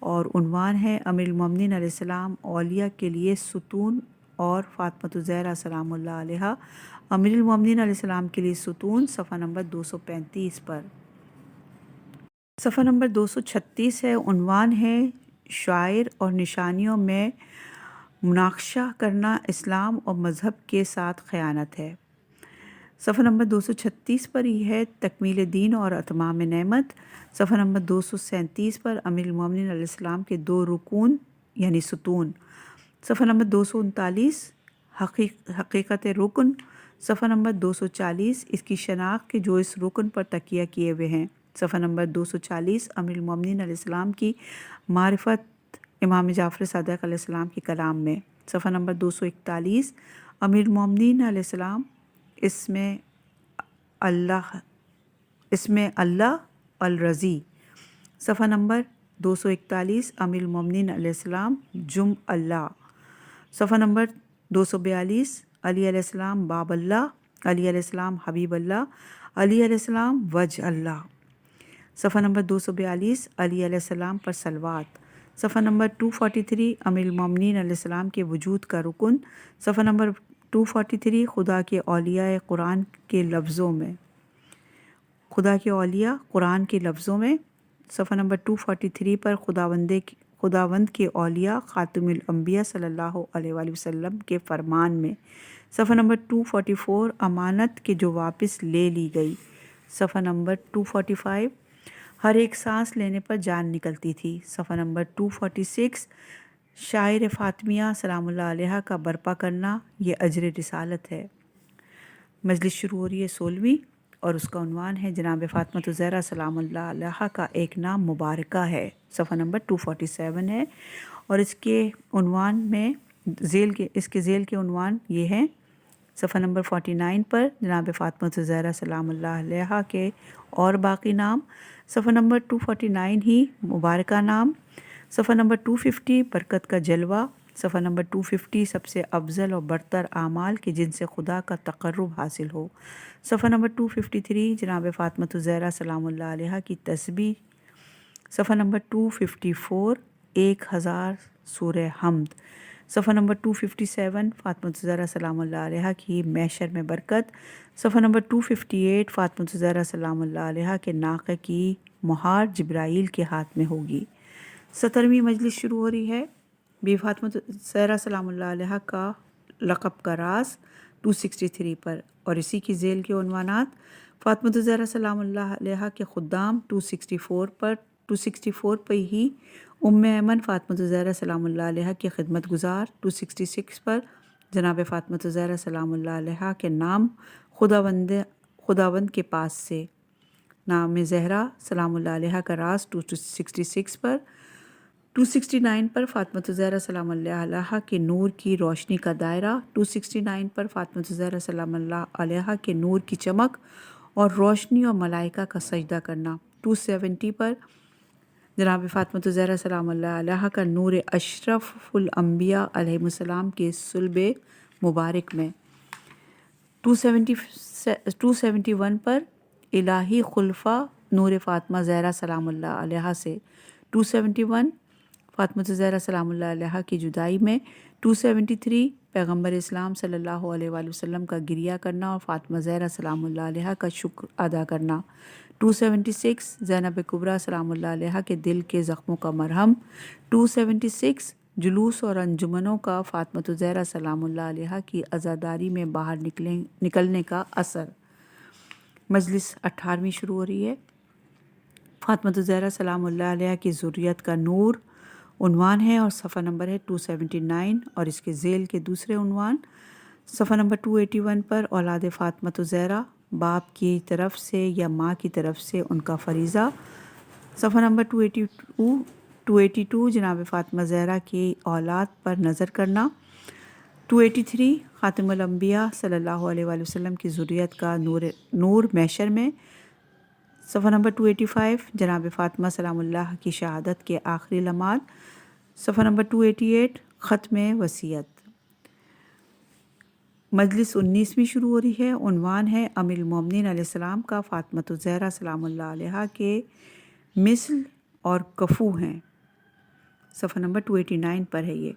اور عنوان ہے امیر المومنین علیہ السلام اولیاء کے لیے ستون اور فاطمہ الزہرا سلام اللہ علیہا امیر المومنین علیہ السلام کے لیے ستون، صفحہ نمبر 235 پر۔ صفحہ نمبر 236 ہے، عنوان ہے شعائر اور نشانیوں میں مناقشہ کرنا اسلام اور مذہب کے ساتھ خیانت ہے، صفحہ نمبر 236 پر ہی ہے تکمیل دین اور اتمام نعمت، صفحہ نمبر 237 پر امیر المومنین علیہ السلام کے 2 رکون یعنی ستون، صفحہ نمبر 239 حقیقت رکن، صفحہ نمبر 240 اس کی شناخت کے جو اس رکن پر تکیہ کیے ہوئے ہیں، صفحہ نمبر 240 امیر المومنین علیہ السلام کی معرفت امام جعفر صادق علیہ السلام کے کلام میں، صفحہ نمبر 241 امیر المومنین علیہ السلام اس میں اللہ الرضی، صفحہ نمبر 241 امیر المومنین علیہ السلام جم اللہ، صفحہ نمبر 242 علی علیہ السلام باب اللہ، علی علیہ السلام حبیب اللہ، علی علیہ السلام وجہ اللہ، صفحہ نمبر 242 علی علیہ السلام پر صلوات، صفحہ نمبر 243 امیر المومنین علیہ السلام کے وجود کا رکن، صفحہ نمبر 243 خدا کے اولیاء قرآن کے لفظوں میں، خدا کے اولیاء قرآن کے لفظوں میں، صفحہ نمبر 243 پر خداوند کے اولیاء خاتم الانبیاء صلی اللہ علیہ وآلہ وسلم کے فرمان میں، صفحہ نمبر 244 امانت کے جو واپس لے لی گئی، صفحہ نمبر 245 ہر ایک سانس لینے پر جان نکلتی تھی، صفحہ نمبر 246 شاعر فاطمیہ سلام اللہ علیہا کا برپا کرنا یہ اجر رسالت ہے۔ مجلس شروع ہو رہی ہے 16ویں اور اس کا عنوان ہے جناب فاطمہ الزہرا سلام اللہ علیہا کا ایک نام مبارکہ ہے، صفحہ نمبر 247 ہے، اور اس کے عنوان میں اس کے ذیل کے عنوان یہ ہیں، صفحہ نمبر 49 پر جناب فاطمہ الزہرا سلام اللہ علیہا کے اور باقی نام، صفحہ نمبر 249 ہی مبارکہ نام، صفحہ نمبر 250 برکت کا جلوہ، صفحہ نمبر 250 سب سے افضل اور برتر اعمال کہ جن سے خدا کا تقرب حاصل ہو، صفحہ نمبر 253 جناب فاطمہ الزہرا سلام اللہ علیہا کی تسبیح، صفحہ نمبر 254 1000 سورہ حمد، صفحہ نمبر 257 فاطمہ زہرا سلام اللہ علیہ کی محشر میں برکت، صفحہ نمبر 258 فاطمہ زہرا سلام اللہ علیہ کے ناقے کی مہار جبرائیل کے ہاتھ میں ہوگی۔ 17ویں مجلس شروع ہو رہی ہے۔ بی فاطمہ زہرا سلام اللہ علیہ کا لقب کا راز 263 پر، اور اسی کی ذیل کے عنوانات: فاطمہ زہرا سلام اللہ علیہ کے خدام 264 پر، 264 پہ ہی ام ایمن فاطمہ زہرا سلام اللہ علیہ کے خدمت گزار 266 پر، جناب فاطمہ زہرا سلام اللہ علیہ کے نام خداوند کے پاس سے، نام زہرا سلام اللہ علیہ کا راز 266 پر، 269 پر فاطمہ زہرا سلام اللہ علیہ کے نور کی روشنی کا دائرہ، 269 پر فاطمہ زہرا سلام اللہ علیہ کے نور کی چمک اور روشنی اور ملائکہ کا سجدہ کرنا، 270 پر جناب فاطمہ زہرا سلام اللہ علیہ کا نور اشرف الانبیاء علیہ السلام کے صلب مبارک میں، 271 پر الہی خلفہ نور فاطمہ زہرا سلام اللہ علیہ سے، 271 فاطمہ زہرا سلام اللہ علیہ کی جدائی میں، 273 پیغمبر اسلام صلی اللہ علیہ وآلہ وسلم کا گریہ کرنا اور فاطمہ زہرا سلام اللہ علیہ کا شکر ادا کرنا، 276 زینب کبریٰ سلام اللہ علیہ کے دل کے زخموں کا مرہم، 276 جلوس اور انجمنوں کا فاطمہ زہرا سلام اللہ علیہ کی عزاداری میں باہر نکلنے کا اثر۔ مجلس 18ویں شروع ہو رہی ہے۔ فاطمہ زہرا سلام اللہ علیہ کی ذریت کا نور عنوان ہے، اور صفحہ نمبر ہے 279، اور اس کے ذیل کے دوسرے عنوان صفحہ نمبر 281 پر اولاد فاطمہ زہرا، باپ کی طرف سے یا ماں کی طرف سے ان کا فریضہ، صفحہ نمبر 282 جناب فاطمہ زہرا کی اولاد پر نظر کرنا، 283 خاتم الانبیاء صلی اللہ علیہ وآلہ وسلم کی ذریت کا نور محشر میں، صفحہ نمبر 285 جناب فاطمہ سلام اللہ کی شہادت کے آخری لمحات، صفحہ نمبر 288 ختم وصیت۔ مجلس 19ویں شروع ہو رہی ہے۔ عنوان ہے ام المومنین علیہ السلام کا فاطمہ زہرا سلام اللہ علیہ کے مثل اور کفو ہیں، صفحہ نمبر 289 پر ہے یہ۔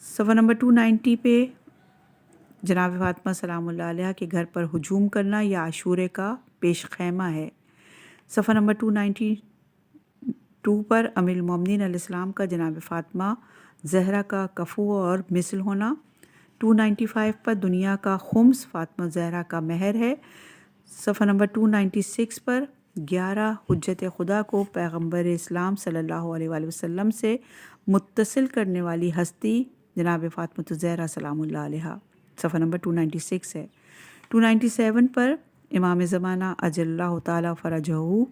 صفحہ نمبر 290 پہ جناب فاطمہ سلام اللہ علیہ کے گھر پر ہجوم کرنا یا عاشورے کا پیش خیمہ ہے، صفحہ نمبر 292 پر ام المومنین علیہ السلام کا جناب فاطمہ زہرا کا کفو اور مثل ہونا، 295 پر دنیا کا خمس فاطمہ زہرا کا مہر ہے، صفحہ نمبر 296 پر 11 حجت خدا کو پیغمبر اسلام صلی اللہ علیہ وآلہ وسلم سے متصل کرنے والی ہستی جناب فاطمہ زہرا سلام اللہ علیہ، صفحہ نمبر 296 ہے۔ 297 پر امام زمانہ اجل اللہ تعالیٰ فرجہ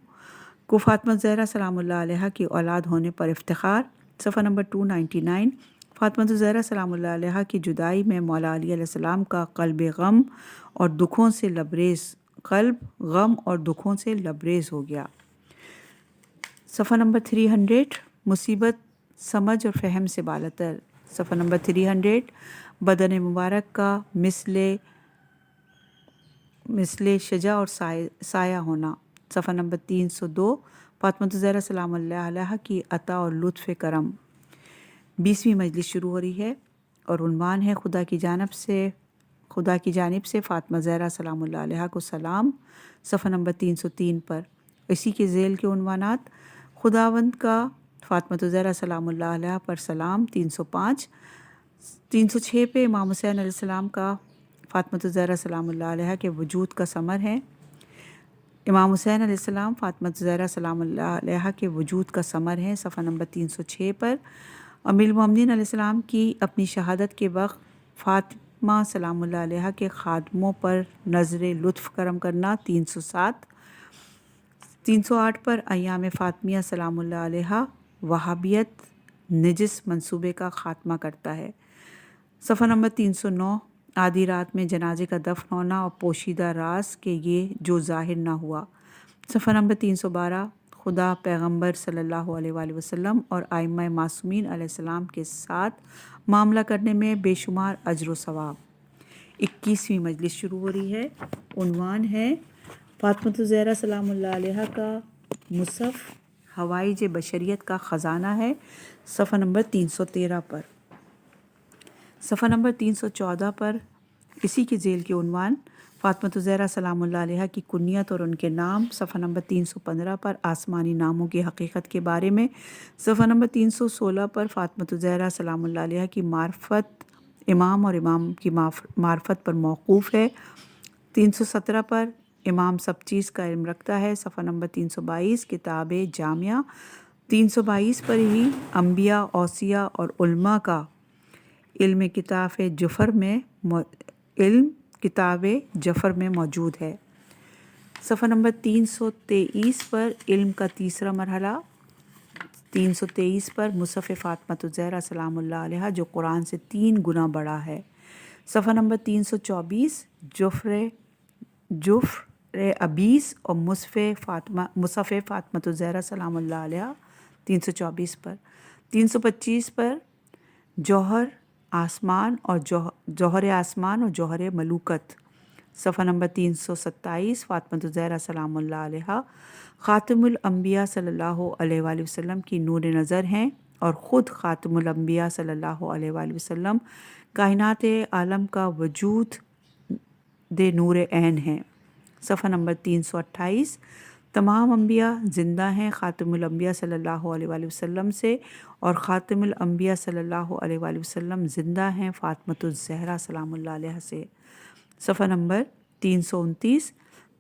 کو فاطمہ زہرا سلام اللہ علیہ کی اولاد ہونے پر افتخار، صفحہ نمبر 299 فاطمہ زہرا سلام اللہ علیہ کی جدائی میں مولا علی علیہ السلام کا قلب غم اور دکھوں سے لبریز ہو گیا، صفحہ نمبر 300 مصیبت سمجھ اور فہم سے بالاتر، صفحہ نمبر 300 بدن مبارک کا مثل شجا اور سایہ ہونا، صفحہ نمبر 302 فاطمہ زہرا سلام اللہ علیہ کی عطا اور لطف کرم۔ 20ویں مجلس شروع ہو رہی ہے، اور عنوان ہے خدا کی جانب سے فاطمہ زہرا سلام اللہ علیہ کو سلام، صفحہ نمبر 303 پر۔ اسی کے ذیل کے عنوانات: خداوند کا فاطمہ زہرا سلام اللہ علیہ پر سلام 305، 306 پہ امام حسین علیہ السلام کا فاطمہ زہرا سلام اللہ علیہ کے وجود کا ثمر ہے، امام حسین علیہ السلام فاطمہ زہرا سلام اللہ علیہ کے وجود کا ثمر ہے، صفحہ نمبر 306 پر۔ ام المومنین علیہ السلام کی اپنی شہادت کے وقت فاطمہ سلام اللہ علیہ کے خادموں پر نظر لطف کرم کرنا، 307، 308 پر ایام فاطمیہ سلام اللہ علیہ وہابیت نجس منصوبے کا خاتمہ کرتا ہے، صفحہ نمبر 309 آدھی رات میں جنازے کا دفن ہونا اور پوشیدہ راز کہ یہ جو ظاہر نہ ہوا، صفحہ نمبر 312 خدا پیغمبر صلی اللہ علیہ وآلہ وسلم اور ائمہ معصومین علیہ السلام کے ساتھ معاملہ کرنے میں بے شمار اجر و ثواب۔ 21ویں مجلس شروع ہو رہی ہے۔ عنوان ہے فاطمہ زہرا سلام اللہ علیہ کا مصحف حوائج بشریت کا خزانہ ہے، صفحہ نمبر 313 پر۔ صفحہ نمبر 314 پر اسی کے ذیل کے عنوان فاطمہ الزہرا سلام اللہ علیہ کی کنیت اور ان کے نام۔ صفحہ نمبر 315 پر آسمانی ناموں کی حقیقت کے بارے میں۔ صفحہ نمبر 316 پر فاطمہ الزہرا سلام اللہ علیہ کی معرفت امام اور امام کی معرفت پر موقوف ہے۔ 317 پر امام سب چیز کا علم رکھتا ہے۔ صفحہ نمبر 322 کتاب جامعہ۔ 322 پر ہی انبیاء، اوصیاء اور علماء کا علم کتاب جفر میں موجود ہے۔ صفحہ نمبر 323 پر علم کا تیسرا مرحلہ۔ 323 پر مصحف فاطمہ الزہرا سلام اللہ علیہ جو قرآن سے 3 گنا بڑا ہے۔ صفحہ نمبر 324 جفر ابیس اور مصحف فاطمہ الزہرا سلام اللہ علیہ 324 پر۔ 325 پر جوہر آسمان اور جوہر ملوکت۔ صفحہ نمبر 327 فاطمہ الزہرا سلام اللہ علیہ خاتم الانبیاء صلی اللہ علیہ وآلہ وسلم کی نور نظر ہیں اور خود خاتم الانبیاء صلی اللہ علیہ وآلہ وسلم کائنات عالم کا وجود دے نور عین ہیں۔ صفحہ نمبر 328 تمام انبیاء زندہ ہیں خاتم الانبیاء صلی اللہ علیہ وآلہ وسلم سے، اور خاتم الانبیاء صلی اللہ علیہ وآلہ وسلم زندہ ہیں فاطمہ الزہرا سلام اللہ علیہ سے۔ صفحہ نمبر 329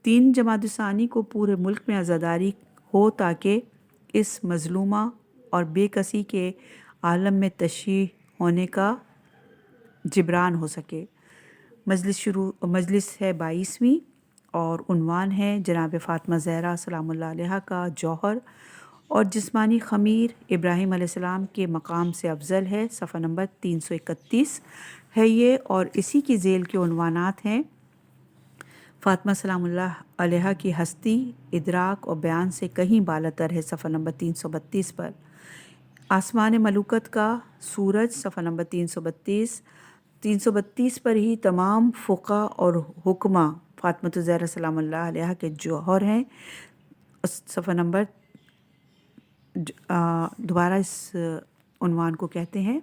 3 جمادی ثانی کو پورے ملک میں عزاداری ہو تاکہ اس مظلومہ اور بے کسی کے عالم میں تشیع ہونے کا جبران ہو سکے۔ مجلس ہے 22ویں اور عنوان ہے جناب فاطمہ زہرا سلام اللہ علیہ کا جوہر اور جسمانی خمیر ابراہیم علیہ السلام کے مقام سے افضل ہے۔ صفحہ نمبر 331 ہے یہ، اور اسی کی ذیل کے عنوانات ہیں فاطمہ سلام اللہ علیہ کی ہستی ادراک اور بیان سے کہیں بالاتر ہے۔ صفحہ نمبر 332 پر آسمان ملوکت کا سورج۔ صفحہ نمبر 332 پر ہی تمام فقہ اور حکمہ فاطمہ الزہرا سلام اللہ علیہ کے جوہر ہیں۔ صفحہ نمبر دوبارہ اس عنوان کو کہتے ہیں،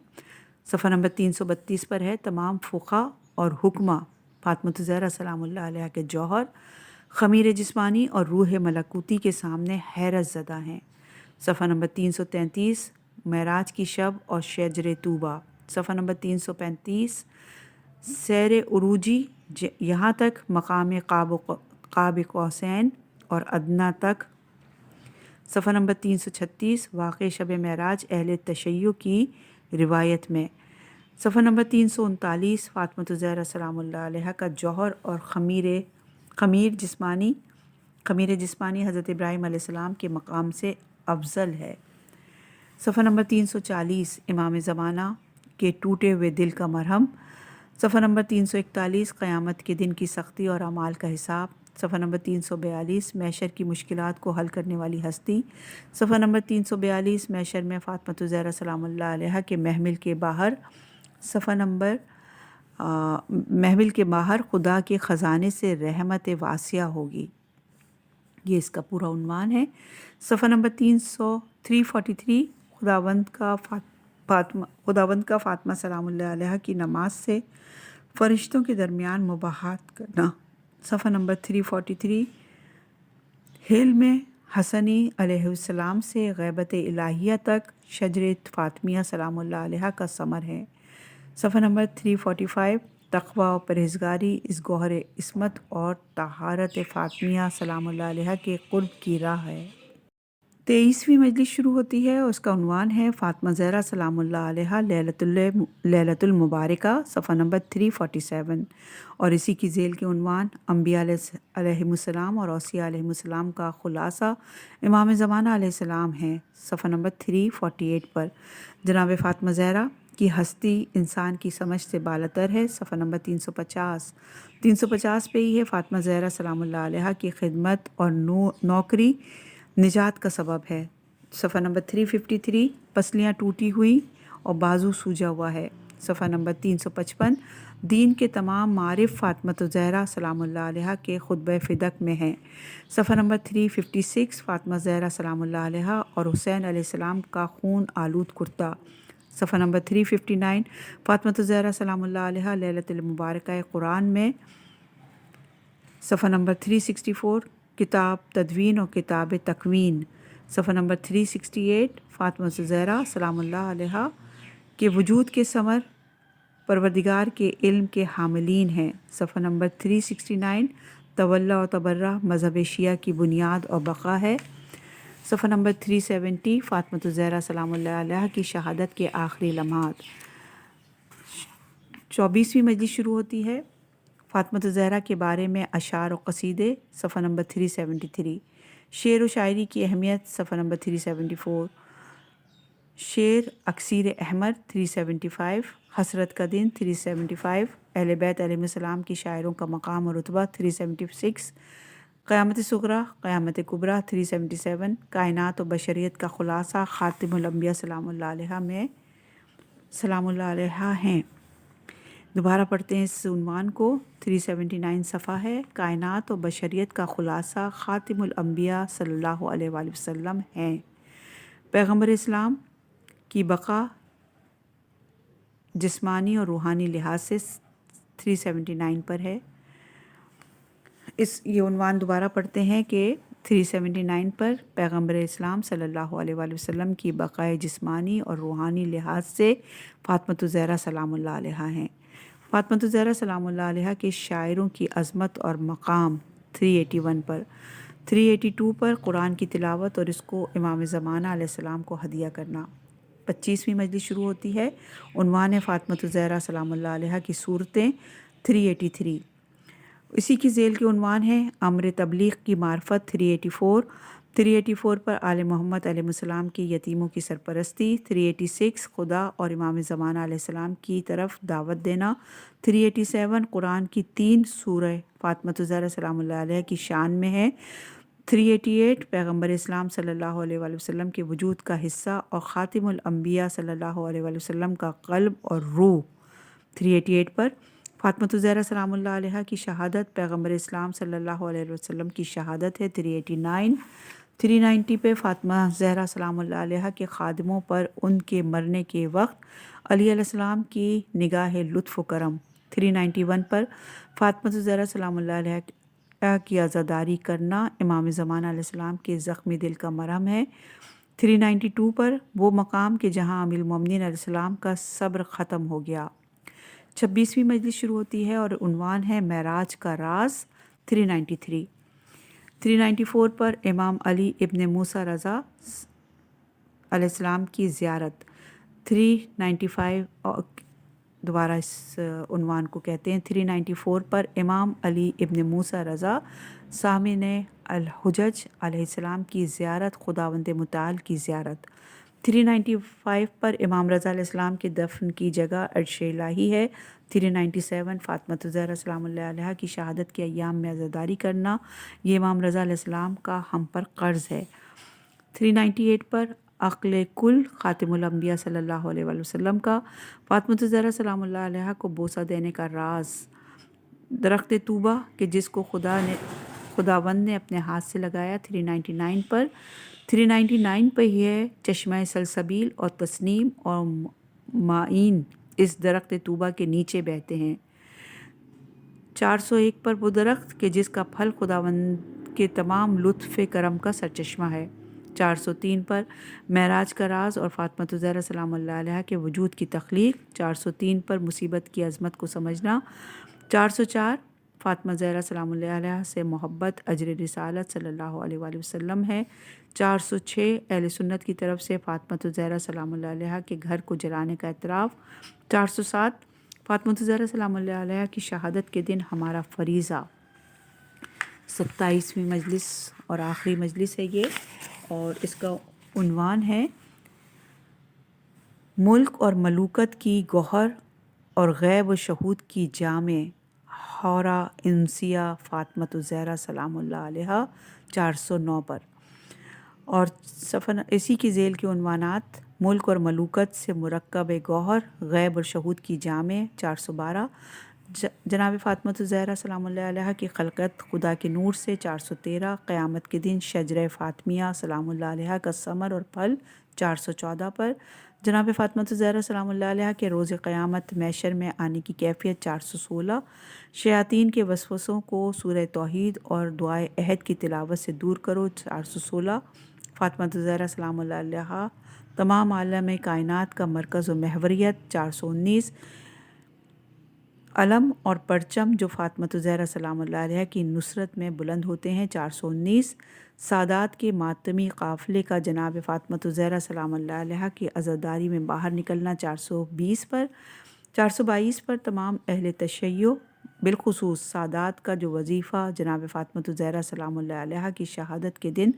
صفحہ نمبر 332 پر ہے تمام فقہ اور حکمہ فاطمہ الزہرا سلام اللہ علیہ کے جوہر خمیر جسمانی اور روح ملکوتی کے سامنے حیرت زدہ ہیں۔ صفحہ نمبر 333 معراج کی شب اور شجر طوبہ۔ صفحہ نمبر 335 سیر عروجی یہاں تک مقام قاب قوسین اور ادنیٰ تک۔ صفحہ نمبر 336 واقع شب معراج اہل تشیع کی روایت میں۔ صفحہ نمبر 339 فاطمہ الزہرا سلام اللہ علیہ کا جوہر اور خمیر جسمانی حضرت ابراہیم علیہ السلام کے مقام سے افضل ہے۔ صفحہ نمبر 340 امام زمانہ کے ٹوٹے ہوئے دل کا مرہم۔ صفحہ نمبر 341 قیامت کے دن کی سختی اور اعمال کا حساب۔ صفحہ نمبر 342 محشر کی مشکلات کو حل کرنے والی ہستی۔ صفحہ نمبر 342 محشر میں فاطمہ الزہرا سلام اللہ علیہ کے محمل کے باہر۔ صفحہ نمبر محمل کے باہر خدا کے خزانے سے رحمت واسعہ ہوگی، یہ اس کا پورا عنوان ہے۔ صفحہ نمبر 343 خداوند کا فاطمہ سلام اللہ علیہ کی نماز سے فرشتوں کے درمیان مباحثات کرنا۔ صفحہ نمبر 343 حلم حسنی علیہ السلام سے غیبت الہیہ تک شجرۃ فاطمیہ سلام اللہ علیہ کا ثمر ہے۔ صفحہ نمبر 345 تقویٰ و پرہیزگاری اس گوہر عصمت اور طہارت فاطمیہ سلام اللہ علیہ کے قرب کی راہ ہے۔ 23ویں مجلس شروع ہوتی ہے اور اس کا عنوان ہے فاطمہ زہرا سلام اللہ علیہ لیلۃ المبارکہ۔ صفحہ نمبر 347 اور اسی کی ذیل کے عنوان انبیاء علیہم السلام اور اوصیاء علیہم السلام کا خلاصہ امام زمانہ علیہ السلام ہیں۔ صفحہ نمبر 348 پر جناب فاطمہ زہرا کی ہستی انسان کی سمجھ سے بالاتر ہے۔ صفحہ نمبر 350 پہ ہی ہے فاطمہ زہرا سلام اللہ علیہ کی خدمت اور نوکری نجات کا سبب ہے۔ صفحہ نمبر 353 پسلیاں ٹوٹی ہوئی اور بازو سوجا ہوا ہے۔ صفحہ نمبر 355 دین کے تمام معارف فاطمہ الزہرا سلام اللہ علیہ کے خطبہ فدق میں ہیں۔ صفحہ نمبر 356 فاطمہ زہرا سلام اللہ علیہ اور حسین علیہ السلام کا خون آلود کرتا۔ صفحہ نمبر 359 فاطمۃ الزہرا سلام اللہ علیہا لیلۃ المبارکہ قرآن میں، صفحہ نمبر 364 کتاب تدوین اور کتاب تکوین، صفحہ نمبر 368 فاطمۃ الزہرا سلام اللہ علیہا کے وجود کے ثمر پروردگار کے علم کے حاملین ہیں، صفحہ نمبر 369 تولا و تبرہ مذہب شیعہ کی بنیاد اور بقا ہے، صفحہ نمبر 370 فاطمۃ الزہرا سلام اللہ علیہا کی شہادت کے آخری لمحات۔ 24ویں مجلس شروع ہوتی ہے فاطمۃ الزہرا کے بارے میں اشعار و قصیدے، صفحہ نمبر 373، شعر و شاعری کی اہمیت، صفحہ نمبر 374، شعر اکسیر احمد 375، حسرت کا دن 375، اہل بیت علیہ السلام کی شاعروں کا مقام اور رتبہ 376، قیامت صغریٰ قیامت کبریٰ 377، کائنات و بشریت کا خلاصہ خاتم الانبیاء سلام اللہ علیہ میں سلام اللہ علیہ ہیں۔ دوبارہ پڑھتے ہیں اس عنوان کو، 379 صفحہ ہے، کائنات و بشریت کا خلاصہ خاتم الانبیاء صلی اللہ علیہ وآلہ وسلم ہیں۔ پیغمبر اسلام کی بقا جسمانی اور روحانی لحاظ سے 379 پر ہے۔ یہ عنوان دوبارہ پڑھتے ہیں کہ 379 پر پیغمبر اسلام صلی اللہ علیہ وآلہ وسلم کی بقائے جسمانی اور روحانی لحاظ سے فاطمۃ الزہرا سلام اللہ علیہا ہیں۔ فاطمۃ الزہرا سلام اللہ علیہا کے شاعروں کی عظمت اور مقام 381 پر، 382 پر قرآن کی تلاوت اور اس کو امام زمانہ علیہ السلام کو ہدیہ کرنا۔ 25ویں مجلس شروع ہوتی ہے، عنوان ہے فاطمۃ الزہرا سلام اللہ علیہا کی صورتیں 383، اسی کی ذیل کے عنوان ہے امر تبلیغ کی معرفت 384 پر آل محمد علیہ السلام کے یتیموں کی سرپرستی، 386 خدا اور امام زمانہ علیہ السلام کی طرف دعوت دینا، 387 قرآن کی 3 سورہ فاطمۃ الزہرا سلام اللہ علیہ کی شان میں ہے، 388 پیغمبر اسلام صلی اللہ علیہ وآلہ وسلم کے وجود کا حصہ اور خاتم الانبیاء صلی اللہ علیہ وآلہ وسلم کا قلب اور روح، 388 پر فاطمۃ الزہرا سلام اللہ علیہ کی شہادت، پیغمبر اسلام صلی اللہ علیہ وسلم کی شہادت ہے، 389 390 پہ فاطمہ زہرا سلام اللہ علیہ کے خادموں پر ان کے مرنے کے وقت علی علیہ السلام کی نگاہ لطف و کرم، 391 پر فاطمہ زہرا سلام اللہ علیہ کی عزاداری کرنا امام زمانہ علیہ السلام کے زخمی دل کا مرہم ہے، 392 پر وہ مقام کہ جہاں ام المومنین علیہ السلام کا صبر ختم ہو گیا۔ 26ویں مجلس شروع ہوتی ہے اور عنوان ہے معراج کا راز، 393، 394 پر امام علی ابن موسیٰ رضا علیہ السلام کی زیارت، 395 دوبارہ اس عنوان کو کہتے ہیں، 394 پر امام علی ابن موسیٰ رضا سامعین الحجج علیہ السلام کی زیارت، خداوند متعال کی زیارت، 395 پر امام رضا علیہ السلام کے دفن کی جگہ عرش الہی ہے، 397 فاطمۃ الزہرا سلام اللہ علیہ کی شہادت کے ایام میں عزاداری کرنا، یہ امام رضا علیہ السلام کا ہم پر قرض ہے، 398 پر عقل کل خاتم الانبیاء صلی اللہ علیہ وآلہ وسلم کا، فاطمۃ الزہرا سلام اللہ علیہ کو بوسہ دینے کا راز، درخت طوبہ کہ جس کو خداوند نے اپنے ہاتھ سے لگایا، 399 پر 399 پہ ہی ہے چشمہ سلسبیل اور تسنیم اور معین اس درخت طوبہ کے نیچے بہتے ہیں، 401 پر وہ درخت کہ جس کا پھل خداوند کے تمام لطف کرم کا سرچشمہ ہے، 403 پر معراج کا راز اور فاطمۃ الزہرا سلام اللہ علیہ کے وجود کی تخلیق، 403 پر مصیبت کی عظمت کو سمجھنا، 404 فاطمہ زہرا سلام اللہ علیہ سے محبت اجر رسالت صلی اللہ علیہ وآلہ وسلم ہے، 406 اہل سنت کی طرف سے فاطمۃ الزہرا سلام اللہ علیہ کے گھر کو جلانے کا اعتراف، 407 فاطمۃ الزہرا سلام اللہ علیہ کی شہادت کے دن ہمارا فریضہ، 27ویں مجلس اور آخری مجلس ہے یہ، اور اس کا عنوان ہے ملک اور ملوکت کی گوہر اور غیب و شہود کی جامع حورہ انسیہ فاطمۃ الزہرا سلام اللہ علیہ، 409 پر، اور اسی کی ذیل کے عنوانات ملک اور ملوکت سے مرکب گوہر غیب اور شہود کی جامع، 412 جناب فاطمۃ الزہرا سلام اللہ علیہ کی خلقت خدا کے نور سے، 413 قیامت کے دن شجرہ فاطمیہ سلام اللہ علیہ کا ثمر اور پھل، 414 پر جناب فاطمہ الزہرا سلام اللہ علیہ کے روز قیامت محشر میں آنے کی کیفیت 416، شیاطین کے وسوسوں کو سورہ توحید اور دعائے عہد کی تلاوت سے دور کرو 416، فاطمہ الزہرا سلام اللہ علیہ تمام عالم کائنات کا مرکز و محوریت 419، علم اور پرچم جو فاطمہ الزہرا سلام اللہ علیہ کی نصرت میں بلند ہوتے ہیں 419، سادات کے ماتمی قافلے کا جناب فاطمہ الزہرا سلام اللہ علیہ کی عزاداری میں باہر نکلنا 420 پر، 422 پر تمام اہل تشیع بالخصوص سادات کا جو وظیفہ جناب فاطمہ الزہرا سلام اللہ علیہ کی شہادت کے دن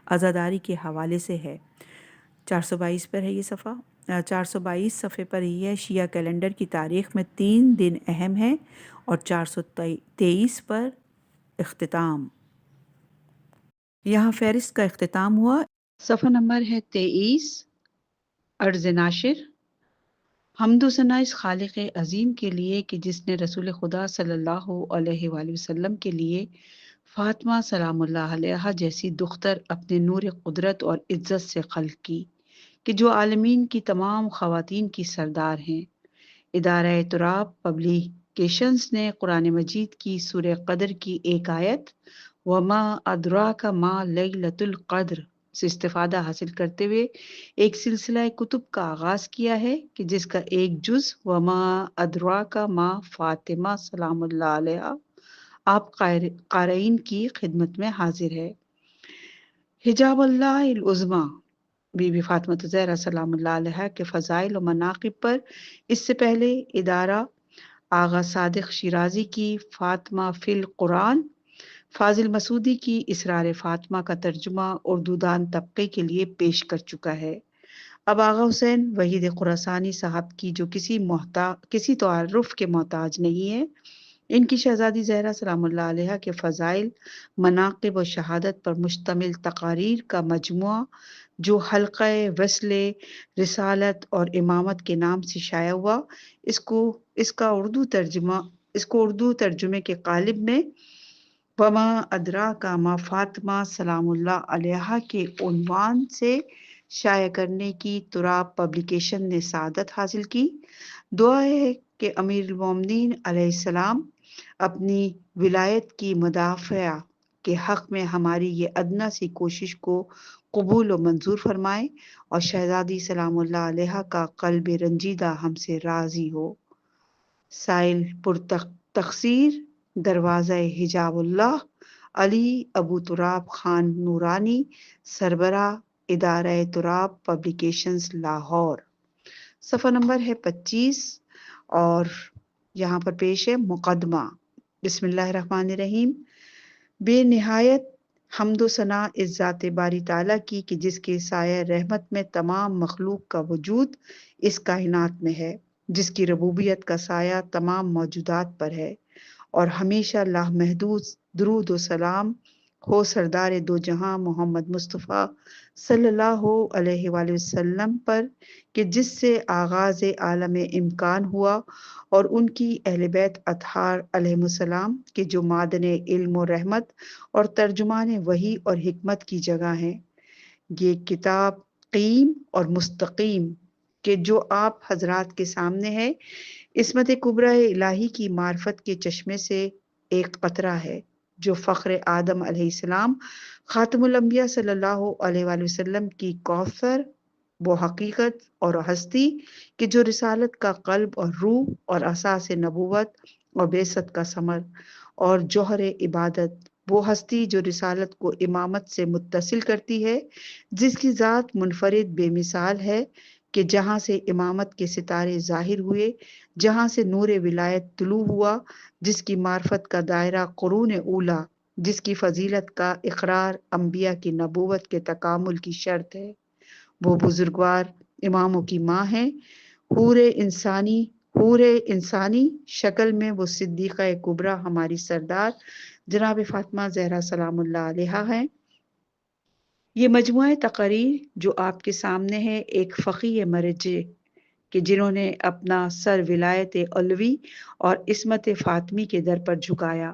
عزاداری کے حوالے سے ہے، 422 پر ہے یہ صفحہ، 422 صفحے پر ہی ہے شیعہ کیلنڈر کی تاریخ میں 3 دن اہم ہیں، اور 423 پر اختتام، یہاں فہرست کا اختتام ہوا۔ صفحہ نمبر ہے 23، عرض ناشر۔ حمد و ثنا اس خالق عظیم کے لیے کہ جس نے رسول خدا صلی اللہ علیہ وآلہ وسلم کے لیے فاطمہ سلام اللہ علیہ جیسی دختر اپنے نور قدرت اور عزت سے خلق کی، کہ جو عالمین کی تمام خواتین کی سردار ہیں۔ ادارہ تراب پبلیکیشنز نے قرآن مجید کی سورہ قدر کی ایک آیت وما ادراک ما لیلۃ القدر سے استفادہ حاصل کرتے ہوئے ایک سلسلہ کتب کا آغاز کیا ہے کہ جس کا ایک جز وما ادراک ما فاطمہ سلام اللہ علیہ آپ قارئین کی خدمت میں حاضر ہے۔ حجاب اللہ العظمی بی بی فاطمہ الزہرا سلام اللہ علیہ کے فضائل و مناقب پر اس سے پہلے ادارہ آغا صادق شیرازی کی فاطمہ فی القرآن، فاضل مسعودی کی اسرار فاطمہ کا ترجمہ اردو دان طبقے کے لیے پیش کر چکا ہے۔ اب آغا حسین وحید خراسانی صاحب کی جو کسی تعارف کے محتاج نہیں ہے، ان کی شہزادی زہرا سلام اللہ علیہ کے فضائل، مناقب و شہادت پر مشتمل تقاریر کا مجموعہ جو حلقہ وصل رسالت اور امامت کے نام سے شائع ہوا، اس کا اردو ترجمے کے قالب میں وما ادراک ما فاطمہ سلام اللہ علیہ کے عنوان سے شائع کرنے کی تراب پبلیکیشن نے سعادت حاصل کی۔ دعا ہے کہ امیر المومنین علیہ السلام اپنی ولایت کی مدافع کے حق میں ہماری یہ ادنیٰ سی کوشش کو قبول و منظور فرمائے، اور شہزادی سلام اللہ علیہ کا قلب رنجیدہ ہم سے راضی ہو۔ سائل پر تقصیر دروازہ حجاب اللہ علی ابو تراب خان نورانی، سربراہ ادارہ تراب پبلیکیشنز لاہور۔ صفحہ نمبر ہے 25 اور یہاں پر پیش ہے مقدمہ۔ بسم اللہ الرحمن الرحیم۔ بے نہایت حمد و ثنا اس ذات باری تعالیٰ کی کہ جس کے سایہ رحمت میں تمام مخلوق کا وجود اس کائنات میں ہے، جس کی ربوبیت کا سایہ تمام موجودات پر ہے، اور ہمیشہ لامحدود درود و سلام ہو سردار دو جہاں محمد مصطفیٰ صلی اللہ علیہ وآلہ وسلم پر، کہ جس سے آغاز عالم امکان ہوا، اور ان کی اہل بیت اطہار علیہم السلام کے جو معدن علم و رحمت اور ترجمان وحی اور حکمت کی جگہ ہیں۔ یہ کتاب قیم اور مستقیم کہ جو آپ حضرات کے سامنے ہے، عصمت کبریٰ الہی کی معرفت کے چشمے سے ایک قطرہ ہے، جو فخر آدم علیہ السلام خاتم الانبیاء صلی اللہ علیہ وآلہ وسلم کی کوثر وہ حقیقت اور ہستی کہ جو رسالت کا قلب اور روح اور اساس نبوت اور بعثت کا ثمر اور جوہر عبادت، وہ ہستی جو رسالت کو امامت سے متصل کرتی ہے، جس کی ذات منفرد بے مثال ہے، کہ جہاں سے امامت کے ستارے ظاہر ہوئے، جہاں سے نور ولایت طلوع ہوا، جس کی معرفت کا دائرہ قرون اولا، جس کی فضیلت کا اقرار انبیاء کی نبوت کے تکامل کی شرط ہے۔ وہ بزرگوار اماموں کی ماں ہیں، حور انسانی شکل میں وہ صدیقہ کبریٰ ہماری سردار جناب فاطمہ زہرا سلام اللہ علیہ ہیں۔ یہ مجموعہ تقاریر جو آپ کے سامنے ہے، ایک فقیہ مرجع کہ جنہوں نے اپنا سر ولایت علوی اور عصمت فاطمی کے در پر جھکایا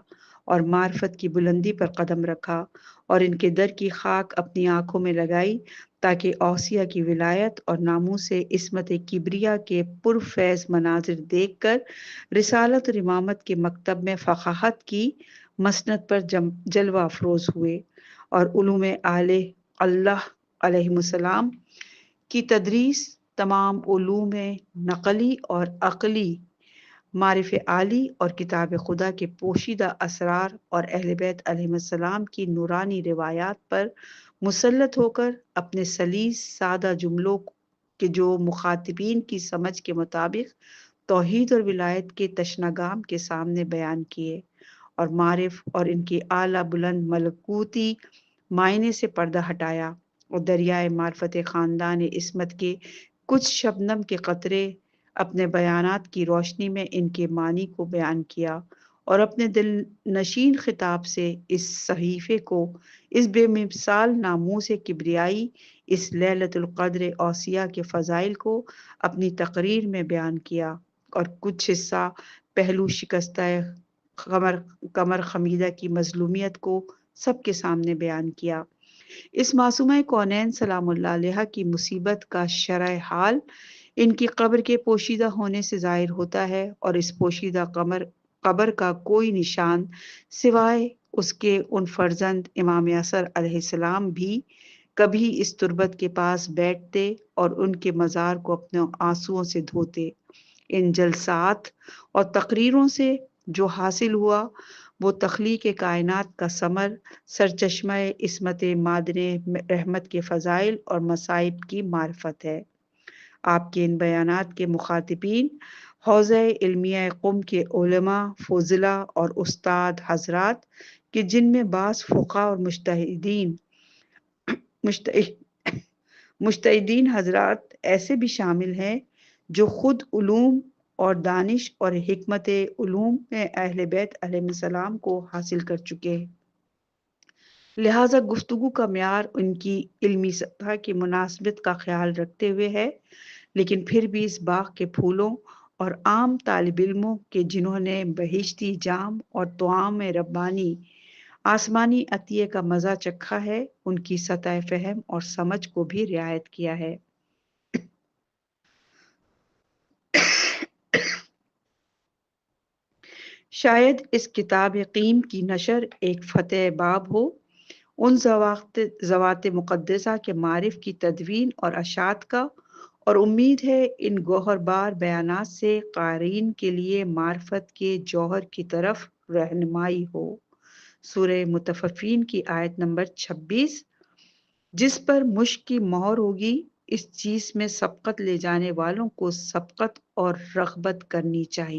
اور معرفت کی بلندی پر قدم رکھا، اور ان کے در کی خاک اپنی آنکھوں میں لگائی تاکہ اوصیہ کی ولایت اور ناموس عصمت کبریا کے پرفیض مناظر دیکھ کر رسالت اور امامت کے مکتب میں فقاہت کی مسند پر جلوہ افروز ہوئے اور علوم اہل اللہ علیہ السلام کی تدریس تمام علوم نقلی اور عقلی معرف عالی اور کتاب خدا کے پوشیدہ اسرار اور اہل بیت علیہ السلام کی نورانی روایات پر مسلط ہو کر اپنے سلیس سادہ جملوں کے جو مخاطبین کی سمجھ کے مطابق توحید اور ولایت کے تشنگام کے سامنے بیان کیے اور معرف اور ان کی اعلیٰ بلند ملکوتی معنی سے پردہ ہٹایا اور دریائے معرفت خاندان عصمت کے کچھ شبنم کے قطرے اپنے بیانات کی روشنی میں ان کے معنی کو بیان کیا اور اپنے دل نشین خطاب سے اس صحیفے کو، اس بے مثال ناموس کبریائی، اس لیلۃ القدر اوصیہ کے فضائل کو اپنی تقریر میں بیان کیا اور کچھ حصہ پہلو شکستہ قمر خمیدہ کی مظلومیت کو سب کے سامنے بیان کیا۔ اس معصومہ کونین سلام اللہ علیہا کی مصیبت کا شرح حال ان کی قبر کے پوشیدہ ہونے سے ظاہر ہوتا ہے، اور اس پوشیدہ قبر کا کوئی نشان سوائے اس کے ان فرزند امام اثر علیہ السلام بھی کبھی اس تربت کے پاس بیٹھتے اور ان کے مزار کو اپنے آنسوؤں سے دھوتے۔ ان جلسات اور تقریروں سے جو حاصل ہوا وہ تخلیق کائنات کا ثمر، سرچشمہ عصمت مادن رحمت کے فضائل اور مصائب کی معرفت ہے۔ آپ کے ان بیانات کے مخاطبین حوزہ علمیہ قم کے علماء، فضلاء اور استاد حضرات کہ جن میں بعض فقہا اور مجتہدین حضرات ایسے بھی شامل ہیں جو خود علوم اور دانش اور حکمت علوم میں اہل بیت علیہ السلام کو حاصل کر چکے ہیں، لہذا گفتگو کا معیار ان کی علمی سطح کی مناسبت کا خیال رکھتے ہوئے ہے، لیکن پھر بھی اس باغ کے پھولوں اور عام طالب علموں کے جنہوں نے بہشتی جام اور طعام ربانی آسمانی عطیے کا مزہ چکھا ہے، ان کی سطح فہم اور سمجھ کو بھی رعایت کیا ہے۔ شاید اس کتاب قیم کی نشر ایک فتح باب ہو ان ذوات مقدسہ کے معارف کی تدوین اور اشاعت کا، اور امید ہے ان گوہر بار بیانات سے قارئین کے لیے معرفت کے جوہر کی طرف رہنمائی ہو۔ سورہ مطففین کی آیت نمبر 26، جس پر مشک کی مہر ہوگی، اس چیز میں سبقت لے جانے والوں کو سبقت اور رغبت کرنی چاہیے۔